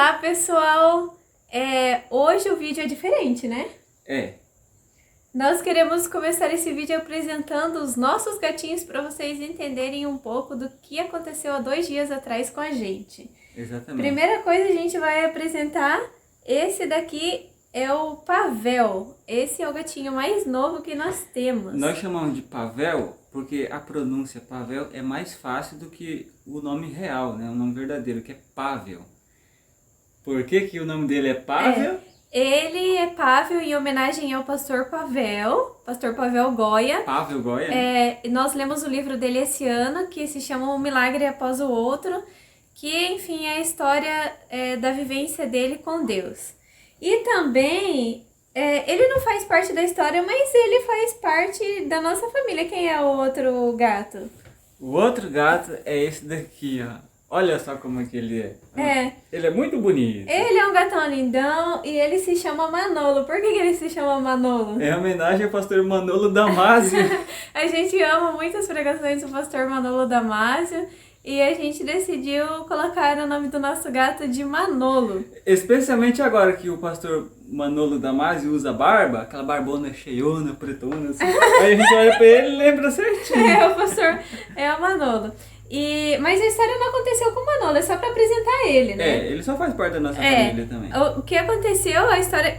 Olá, pessoal! Hoje o vídeo é diferente, né? É, Nós queremos começar esse vídeo apresentando os nossos gatinhos para vocês entenderem um pouco do que aconteceu há 2 dias atrás com a gente. exatamente. Primeira coisa, a gente vai apresentar, esse daqui é o Pavel. Esse é o gatinho mais novo que nós temos. Nós chamamos de Pavel porque a pronúncia Pavel é mais fácil do que o nome real, né? O nome verdadeiro, que é Pavel. Por que que o nome dele é Pavel? Ele é Pavel em homenagem ao pastor Pavel Goya. Pavel Goya? Nós lemos o livro dele esse ano, que se chama Um Milagre Após o Outro, que, enfim, é a história da vivência dele com Deus. E também, ele não faz parte da história, mas ele faz parte da nossa família. Quem é o outro gato? O outro gato é esse daqui, ó. Olha só como é que ele é. Ele é muito bonito. Ele é um gatão lindão e ele se chama Manolo. Por que ele se chama Manolo? É homenagem ao pastor Manolo Damásio. A gente ama muito as pregações do pastor Manolo Damásio e a gente decidiu colocar o nome do nosso gato de Manolo. Especialmente agora que o pastor Manolo Damásio usa barba, aquela barbona cheiona, pretona, assim. Aí a gente olha pra ele e lembra certinho. O pastor é o Manolo. Mas a história não aconteceu com o Manolo, é só pra apresentar ele, né? Ele só faz parte da nossa família também. O que aconteceu, a história...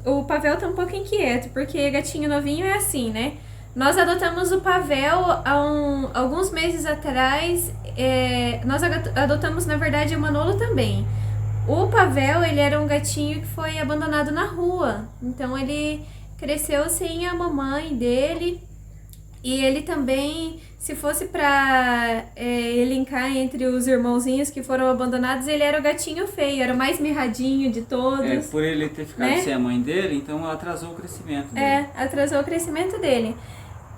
O Pavel tá um pouco inquieto, porque gatinho novinho é assim, né? Nós adotamos o Pavel há alguns meses atrás. Nós adotamos, na verdade, o Manolo também. O Pavel, ele era um gatinho que foi abandonado na rua. Então, ele cresceu sem a mamãe dele. E ele também, se fosse pra elencar entre os irmãozinhos que foram abandonados, ele era o gatinho feio, era o mais mirradinho de todos. Por ele ter ficado né? sem a mãe dele, então atrasou o crescimento dele. Atrasou o crescimento dele.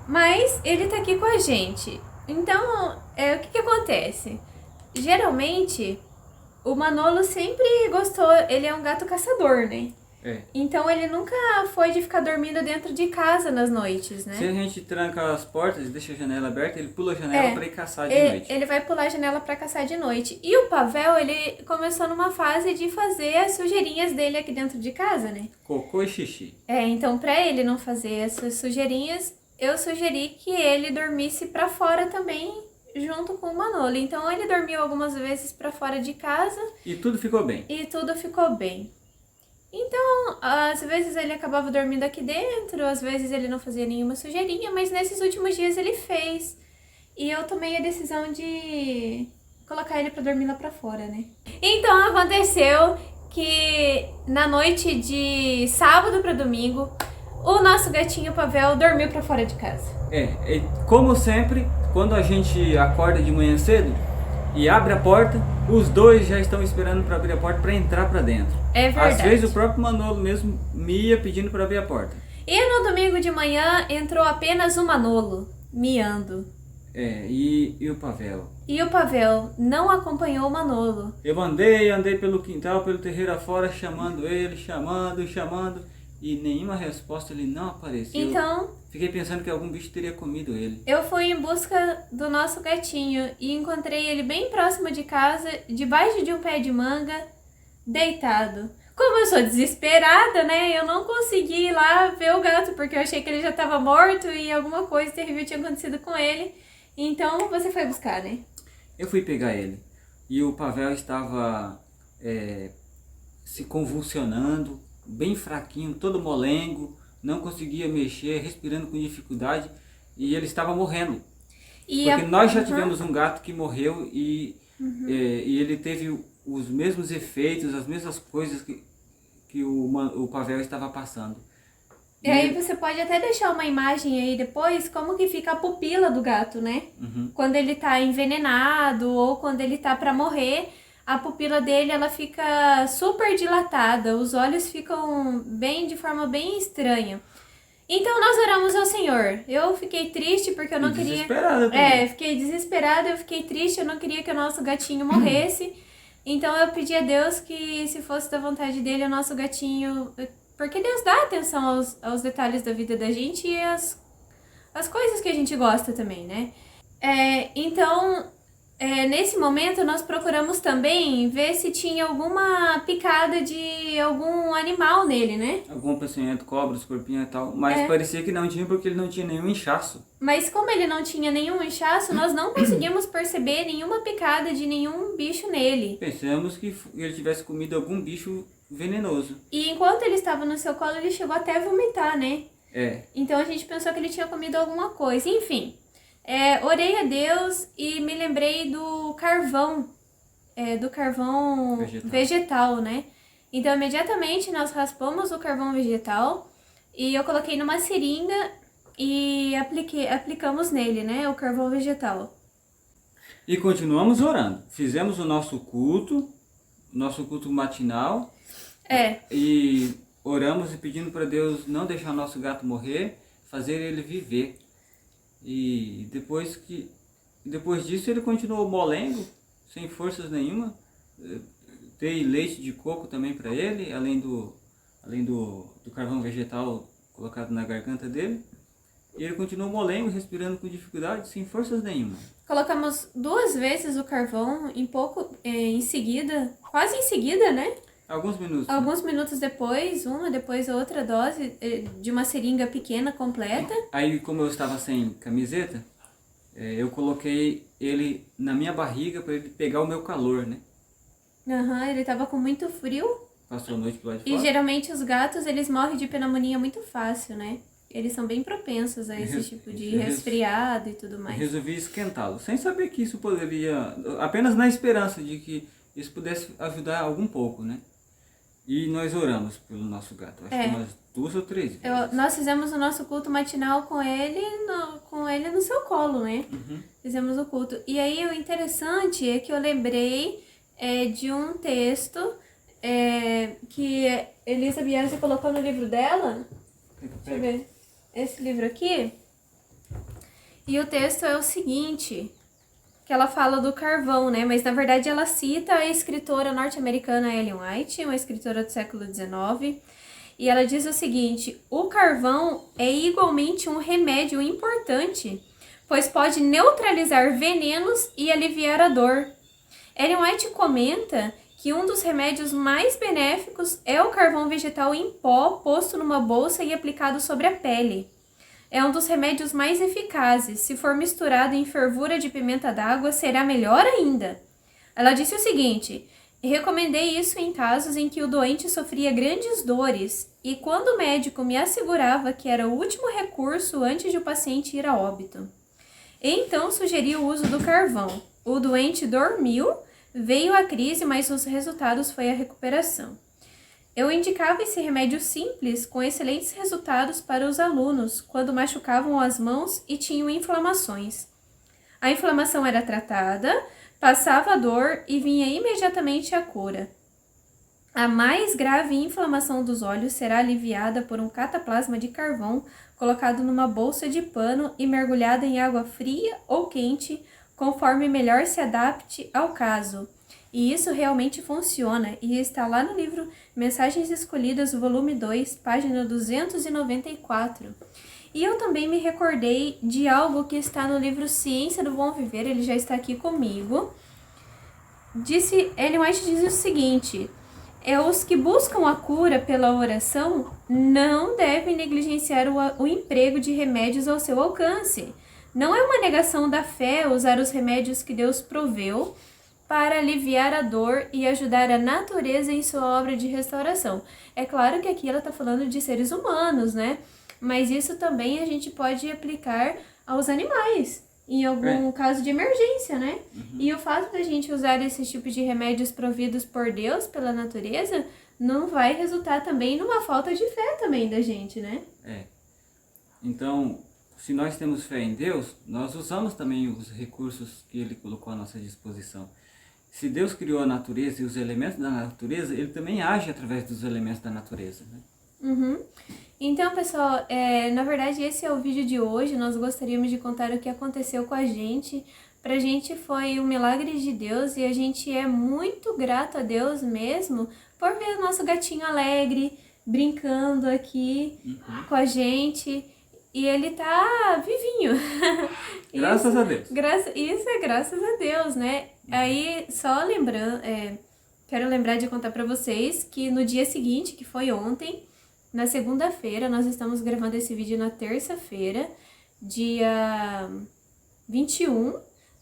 Mas ele tá aqui com a gente. Então, o que acontece? Geralmente, o Manolo sempre gostou, ele é um gato caçador, né? Então ele nunca foi de ficar dormindo dentro de casa nas noites, né? Se a gente tranca as portas e deixa a janela aberta, ele pula a janela pra ir caçar de noite. Ele vai pular a janela pra caçar de noite. E o Pavel, ele começou numa fase de fazer as sujeirinhas dele aqui dentro de casa, né? Cocô e xixi. Então pra ele não fazer essas sujeirinhas, eu sugeri que ele dormisse pra fora também, junto com o Manolo. Então ele dormiu algumas vezes pra fora de casa. E tudo ficou bem. Então, às vezes ele acabava dormindo aqui dentro, às vezes ele não fazia nenhuma sujeirinha, mas nesses últimos dias ele fez. E eu tomei a decisão de colocar ele pra dormir lá pra fora, né? Então aconteceu que na noite de sábado pra domingo, o nosso gatinho Pavel dormiu pra fora de casa. Como sempre, quando a gente acorda de manhã cedo e abre a porta, os dois já estão esperando para abrir a porta para entrar para dentro. É verdade. Às vezes o próprio Manolo mesmo me ia pedindo para abrir a porta. E no domingo de manhã entrou apenas o Manolo, miando. E o Pavel? E o Pavel não acompanhou o Manolo. Eu andei pelo quintal, pelo terreiro afora, chamando ele, chamando, e nenhuma resposta, ele não apareceu. Então, fiquei pensando que algum bicho teria comido ele. Eu fui em busca do nosso gatinho e encontrei ele bem próximo de casa, debaixo de um pé de manga, deitado. Como eu sou desesperada, né, eu não consegui ir lá ver o gato, porque eu achei que ele já estava morto e alguma coisa terrível tinha acontecido com ele. Então, você foi buscar, né? Eu fui pegar ele. E o Pavel estava se convulsionando, bem fraquinho, todo molengo, não conseguia mexer, respirando com dificuldade, e ele estava morrendo. Porque nós já tivemos um gato que morreu e ele teve os mesmos efeitos, as mesmas coisas que o Pavel estava passando. E aí você pode até deixar uma imagem aí depois, como que fica a pupila do gato, né? Quando ele tá envenenado ou quando ele tá pra morrer, a pupila dele, ela fica super dilatada, os olhos ficam de forma bem estranha. Então nós oramos ao Senhor. Eu fiquei triste porque eu não queria... Desesperada também. Fiquei desesperada, eu fiquei triste, eu não queria que o nosso gatinho morresse. Então eu pedi a Deus que, se fosse da vontade dele, o nosso gatinho... Porque Deus dá atenção aos detalhes da vida da gente e as coisas que a gente gosta também, né? Então, Nesse momento, nós procuramos também ver se tinha alguma picada de algum animal nele, né? Algum peçonhento, cobra, escorpião e tal. Mas parecia que não tinha porque ele não tinha nenhum inchaço. Mas como ele não tinha nenhum inchaço, nós não conseguimos perceber nenhuma picada de nenhum bicho nele. Pensamos que ele tivesse comido algum bicho venenoso. E enquanto ele estava no seu colo, ele chegou até a vomitar, né? É. Então a gente pensou que ele tinha comido alguma coisa. Enfim, orei a Deus e me lembrei do carvão vegetal, né? Então imediatamente nós raspamos o carvão vegetal e eu coloquei numa seringa e aplicamos nele, né? O carvão vegetal. E continuamos orando. Fizemos o nosso culto matinal. E oramos e pedindo para Deus não deixar nosso gato morrer, fazer ele viver. E depois disso ele continuou molengo, sem forças nenhuma. Dei leite de coco também para ele, além do carvão vegetal colocado na garganta dele. E ele continuou molengo, respirando com dificuldade, sem forças nenhuma. Colocamos 2 vezes o carvão em seguida, quase em seguida, né? Alguns minutos. Alguns minutos depois, depois outra dose de uma seringa pequena, completa. Aí, como eu estava sem camiseta, eu coloquei ele na minha barriga para ele pegar o meu calor, né? Ele estava com muito frio. Passou a noite pro lado de E fora. geralmente os gatos, eles morrem de pneumonia muito fácil, né? Eles são bem propensos a esse tipo de resfriado e tudo mais. Resolvi esquentá-lo, sem saber que isso poderia... Apenas na esperança de que isso pudesse ajudar algum pouco, né? E nós oramos pelo nosso gato, acho que umas 2 ou 3 vezes. Nós fizemos o nosso culto matinal com ele no seu colo, né? Fizemos o culto. E aí o interessante é que eu lembrei de um texto que Elisa Biasi colocou no livro dela. Deixa eu ver. Esse livro aqui. E o texto é o seguinte, que ela fala do carvão, né? Mas na verdade ela cita a escritora norte-americana Ellen White, uma escritora do século XIX. E ela diz o seguinte: o carvão é igualmente um remédio importante, pois pode neutralizar venenos e aliviar a dor. Ellen White comenta que um dos remédios mais benéficos é o carvão vegetal em pó posto numa bolsa e aplicado sobre a pele. É um dos remédios mais eficazes. Se for misturado em fervura de pimenta d'água, será melhor ainda. Ela disse o seguinte: recomendei isso em casos em que o doente sofria grandes dores e quando o médico me assegurava que era o último recurso antes de o paciente ir a óbito. Então sugeri o uso do carvão. O doente dormiu, veio a crise, mas os resultados foi a recuperação. Eu indicava esse remédio simples com excelentes resultados para os alunos quando machucavam as mãos e tinham inflamações. A inflamação era tratada, passava a dor e vinha imediatamente a cura. A mais grave inflamação dos olhos será aliviada por um cataplasma de carvão colocado numa bolsa de pano e mergulhada em água fria ou quente, conforme melhor se adapte ao caso. E isso realmente funciona e está lá no livro Mensagens Escolhidas, volume 2, página 294. E eu também me recordei de algo que está no livro Ciência do Bom Viver, ele já está aqui comigo. Ellen White diz o seguinte: os que buscam a cura pela oração não devem negligenciar o emprego de remédios ao seu alcance. Não é uma negação da fé usar os remédios que Deus proveu para aliviar a dor e ajudar a natureza em sua obra de restauração. É claro que aqui ela está falando de seres humanos, né? Mas isso também a gente pode aplicar aos animais, em algum caso de emergência, né? E o fato da gente usar esse tipo de remédios providos por Deus, pela natureza, não vai resultar também numa falta de fé também da gente, né? Então, se nós temos fé em Deus, nós usamos também os recursos que Ele colocou à nossa disposição. Se Deus criou a natureza e os elementos da natureza, Ele também age através dos elementos da natureza, né? Então, pessoal, na verdade esse é o vídeo de hoje. Nós gostaríamos de contar o que aconteceu com a gente. Pra gente foi um milagre de Deus e a gente é muito grato a Deus mesmo por ver o nosso gatinho alegre, brincando aqui com a gente. E ele tá vivinho. Graças Isso, a Deus. Isso é graças a Deus, né? Aí, só lembrando, quero lembrar de contar pra vocês que no dia seguinte, que foi ontem, na segunda-feira, nós estamos gravando esse vídeo na terça-feira, dia 21.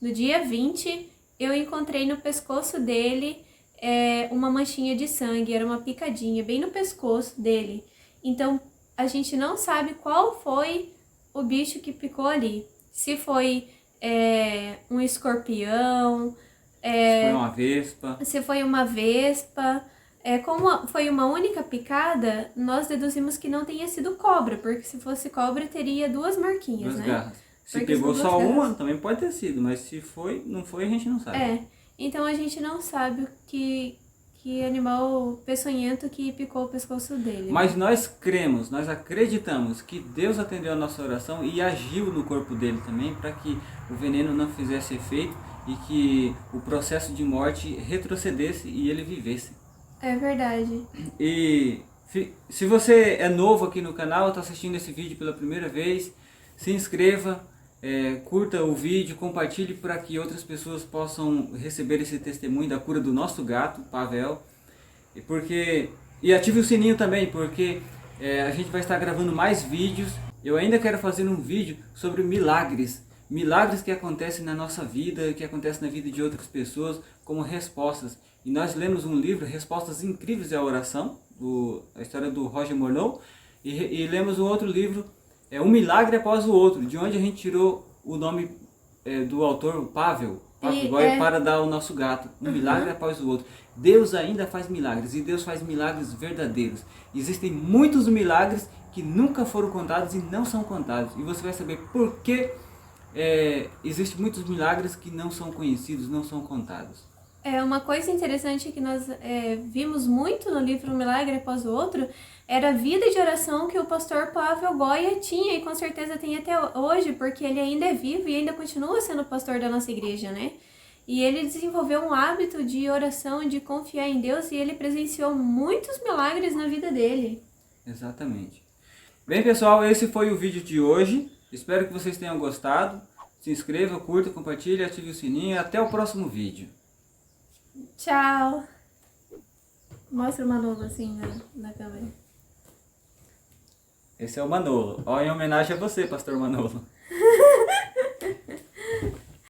No dia 20, eu encontrei no pescoço dele uma manchinha de sangue, era uma picadinha bem no pescoço dele. Então, a gente não sabe qual foi o bicho que picou ali. Se foi um escorpião, Se foi uma vespa. se foi uma vespa. Como foi uma única picada, nós deduzimos que não tenha sido cobra, porque se fosse cobra teria duas marquinhas, Duas né? garras. Se Porque pegou são só duas uma, garras. também pode ter sido, mas se não foi, a gente não sabe. Então a gente não sabe que animal peçonhento que picou o pescoço dele. Mas nós cremos, nós acreditamos que Deus atendeu a nossa oração e agiu no corpo dele também para que o veneno não fizesse efeito e que o processo de morte retrocedesse e ele vivesse. É verdade. E se você é novo aqui no canal, está assistindo esse vídeo pela primeira vez, se inscreva, curta o vídeo, compartilhe para que outras pessoas possam receber esse testemunho da cura do nosso gato, Pavel. E ative o sininho também, porque a gente vai estar gravando mais vídeos. Eu ainda quero fazer um vídeo sobre milagres. Milagres que acontecem na nossa vida, que acontecem na vida de outras pessoas, como respostas. E nós lemos um livro, Respostas Incríveis à Oração, a história do Roger Morneau, e lemos um outro livro, Um Milagre Após o Outro, de onde a gente tirou o nome do autor Pavel Goy para dar ao nosso gato. Um milagre após o outro. Deus ainda faz milagres, e Deus faz milagres verdadeiros. Existem muitos milagres que nunca foram contados e não são contados. E você vai saber por que existem muitos milagres que não são conhecidos, não são contados. Uma coisa interessante que nós vimos muito no livro Um Milagre Após o Outro era a vida de oração que o pastor Pavel Goya tinha, e com certeza tem até hoje, porque ele ainda é vivo e ainda continua sendo pastor da nossa igreja, né? E ele desenvolveu um hábito de oração, de confiar em Deus, e ele presenciou muitos milagres na vida dele. Exatamente. Bem, pessoal, esse foi o vídeo de hoje. Espero que vocês tenham gostado. Se inscreva, curta, compartilhe, ative o sininho e até o próximo vídeo. Tchau! Mostra o Manolo assim na câmera. Esse é o Manolo. Ó, em homenagem a você, pastor Manolo.